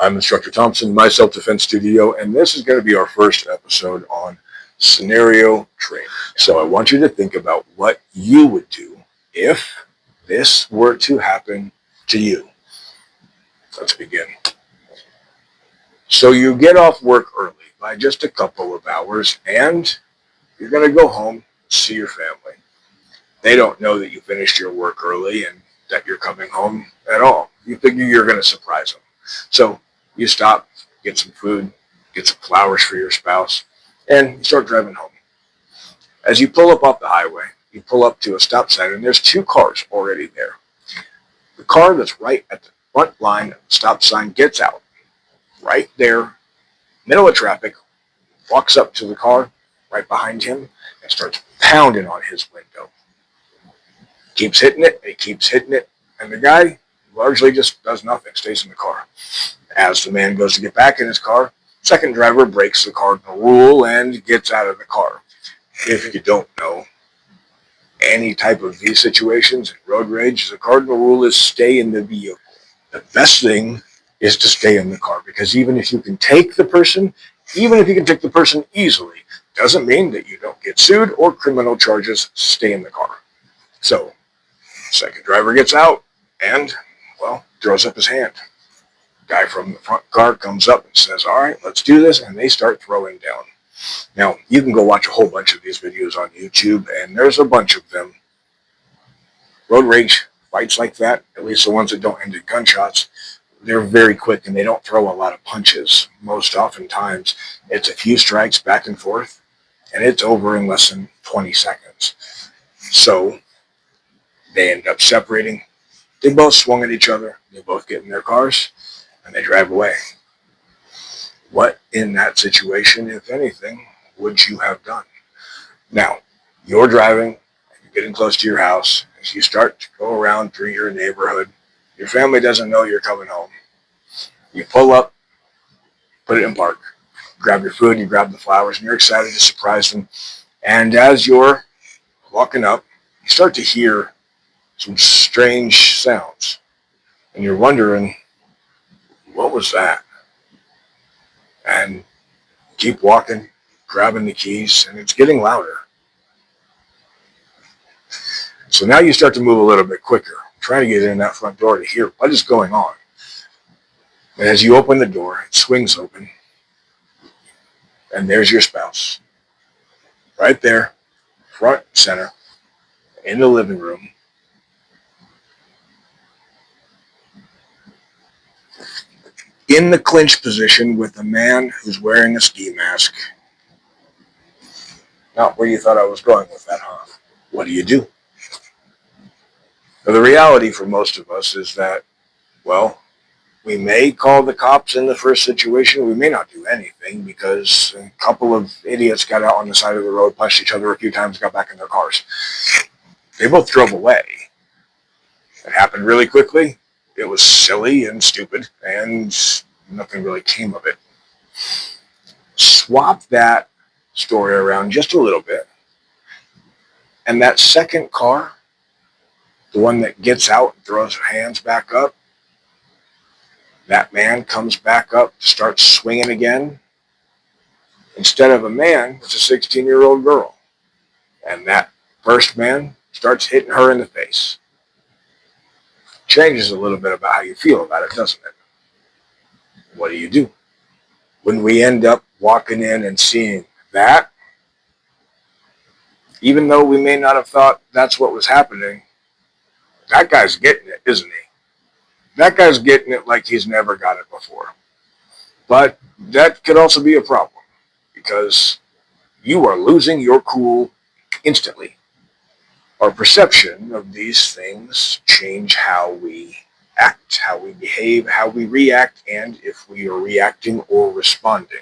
I'm Instructor Thompson, my self-defense studio, and this is going to be our first episode on scenario training. So I want you to think about what you would do if this were to happen to you. Let's begin. So you get off work early by just a couple of hours, and you're going to go home and see your family. They don't know that you finished your work early and that you're coming home at all. You figure you're going to surprise them. So you stop, get some food, get some flowers for your spouse, and you start driving home. As you pull up off the highway, you pull up to a stop sign, and there's two cars already there. The car that's right at the front line of the stop sign gets out. Right there, middle of traffic, walks up to the car right behind him and starts pounding on his window. Keeps hitting it, and he keeps hitting it, and the guy largely just does nothing, stays in the car. As the man goes to get back in his car, second driver breaks the cardinal rule and gets out of the car. If you don't know any type of these situations in road rage, the cardinal rule is stay in the vehicle. The best thing is to stay in the car, because even if you can take the person easily, doesn't mean that you don't get sued or criminal charges. Stay in the car. So, second driver gets out and, throws up his hand. Guy from the front car comes up and says, all right, let's do this, and they start throwing down. Now, you can go watch a whole bunch of these videos on YouTube, and there's a bunch of them. Road rage fights like that, at least the ones that don't end in gunshots, they're very quick, and they don't throw a lot of punches. Most oftentimes, it's a few strikes back and forth, and it's over in less than 20 seconds. So, they end up separating. They both swung at each other. They both get in their cars, and they drive away. What in that situation, if anything, would you have done? Now, you're driving, you're getting close to your house. As you start to go around through your neighborhood, your family doesn't know you're coming home. You pull up, put it in park, grab your food, you grab the flowers, and you're excited to surprise them. And as you're walking up, you start to hear some strange sounds. And you're wondering, what was that? And keep walking, grabbing the keys, and it's getting louder. So now you start to move a little bit quicker, trying to get in that front door to hear what is going on. And as you open the door, it swings open, and there's your spouse. Right there, front and center, in the living room. In the clinch position with a man who's wearing a ski mask. Not where you thought I was going with that, huh? What do? Now, the reality for most of us is that, we may call the cops in the first situation. We may not do anything because a couple of idiots got out on the side of the road, punched each other a few times, got back in their cars. They both drove away. It happened really quickly. It was silly and stupid, and nothing really came of it. Swap that story around just a little bit, and that second car, the one that gets out and throws her hands back up, that man comes back up, starts swinging again. Instead of a man, it's a 16-year-old girl. And that first man starts hitting her in the face. Changes a little bit about how you feel about it, doesn't it? What do? When we end up walking in and seeing that, even though we may not have thought that's what was happening, that guy's getting it, isn't he? That guy's getting it like he's never got it before. But that could also be a problem, because you are losing your cool instantly. Our perception of these things change how we act, how we behave, how we react, and if we are reacting or responding.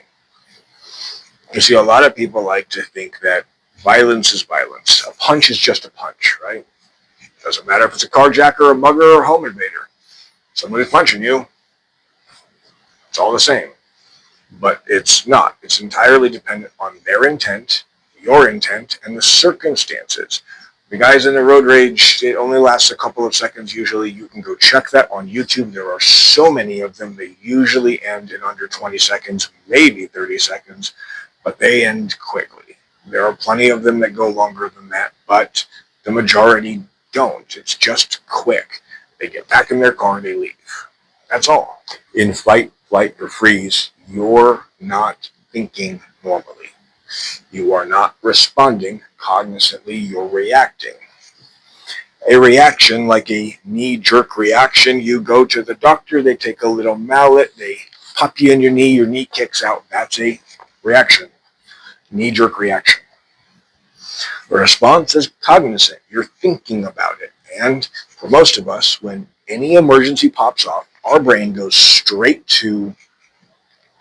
You see, a lot of people like to think that violence is violence. A punch is just a punch, right? Doesn't matter if it's a carjacker, a mugger, or a home invader. Somebody's punching you. It's all the same. But it's not. It's entirely dependent on their intent, your intent, and the circumstances. The guys in the road rage, it only lasts a couple of seconds usually. You can go check that on YouTube. There are so many of them. They usually end in under 20 seconds, maybe 30 seconds, but they end quickly. There are plenty of them that go longer than that, but the majority don't. It's just quick. They get back in their car and they leave. That's all. In fight, flight, or freeze, you're not thinking normally. You are not responding cognizantly, you're reacting. A reaction, like a knee-jerk reaction, you go to the doctor, they take a little mallet, they pop you in your knee kicks out. That's a reaction. Knee-jerk reaction. A response is cognizant. You're thinking about it. And for most of us, when any emergency pops off, our brain goes straight to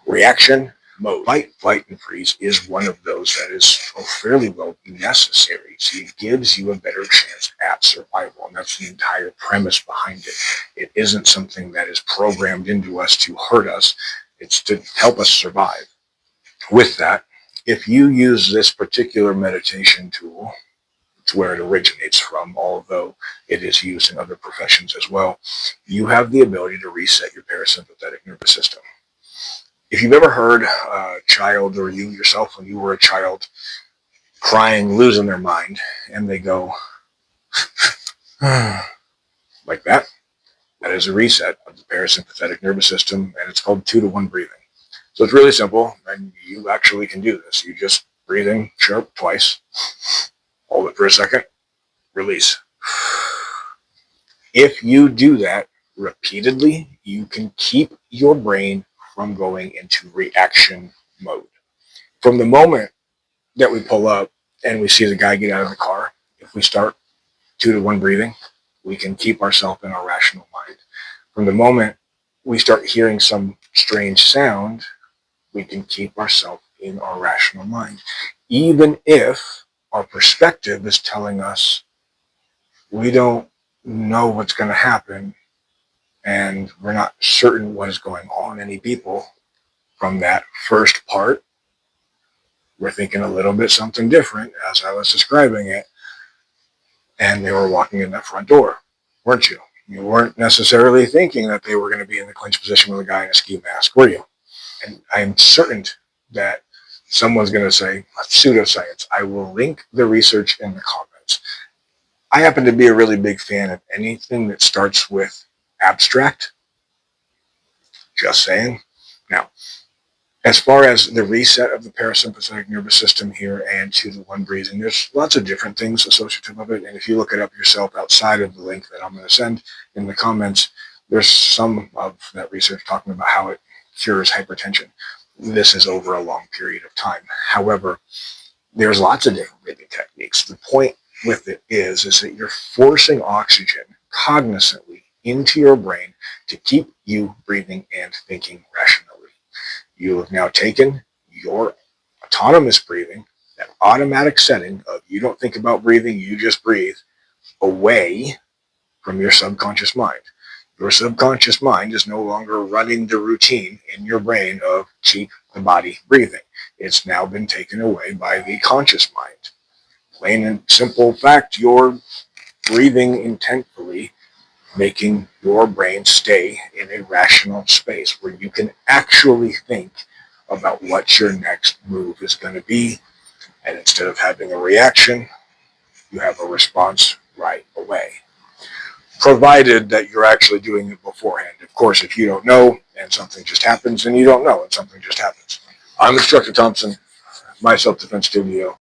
reaction mode. Fight, flight, and freeze is one of those that is fairly well necessary. So it gives you a better chance at survival, and that's the entire premise behind it. It isn't something that is programmed into us to hurt us. It's to help us survive. With that, if you use this particular meditation tool, it's where it originates from, although it is used in other professions as well, you have the ability to reset your parasympathetic nervous system. If you've ever heard a child, or you yourself when you were a child, crying, losing their mind, and they go like that, that is a reset of the parasympathetic nervous system, and it's called 2-to-1 breathing. So it's really simple, and you actually can do this. You just breathe in sharp twice, hold it for a second, release. If you do that repeatedly, you can keep your brain from going into reaction mode. From the moment that we pull up and we see the guy get out of the car, if we start 2-to-1 breathing, we can keep ourselves in our rational mind. From the moment we start hearing some strange sound, we can keep ourselves in our rational mind. Even if our perspective is telling us we don't know what's going to happen, and we're not certain what is going on. Many people, from that first part, were thinking a little bit something different as I was describing it, and they were walking in that front door, weren't you? You weren't necessarily thinking that they were going to be in the clinch position with a guy in a ski mask, were you? And I'm certain that someone's going to say, pseudoscience. I will link the research in the comments. I happen to be a really big fan of anything that starts with abstract. Just saying. Now, as far as the reset of the parasympathetic nervous system here and 2-to-1 breathing, there's lots of different things associated with it. And if you look it up yourself outside of the link that I'm going to send in the comments, there's some of that research talking about how it cures hypertension. This is over a long period of time. However, there's lots of different breathing techniques. The point with it is that you're forcing oxygen cognizantly into your brain to keep you breathing and thinking rationally. You have now taken your autonomous breathing, that automatic setting of you don't think about breathing, you just breathe, away from your subconscious mind. Your subconscious mind is no longer running the routine in your brain of keep the body breathing. It's now been taken away by the conscious mind. Plain and simple fact, you're breathing intentfully, making your brain stay in a rational space where you can actually think about what your next move is going to be. And instead of having a reaction, you have a response right away. Provided that you're actually doing it beforehand. Of course, if you don't know and something just happens, then you don't know and something just happens. I'm Instructor Thompson, my self-defense studio.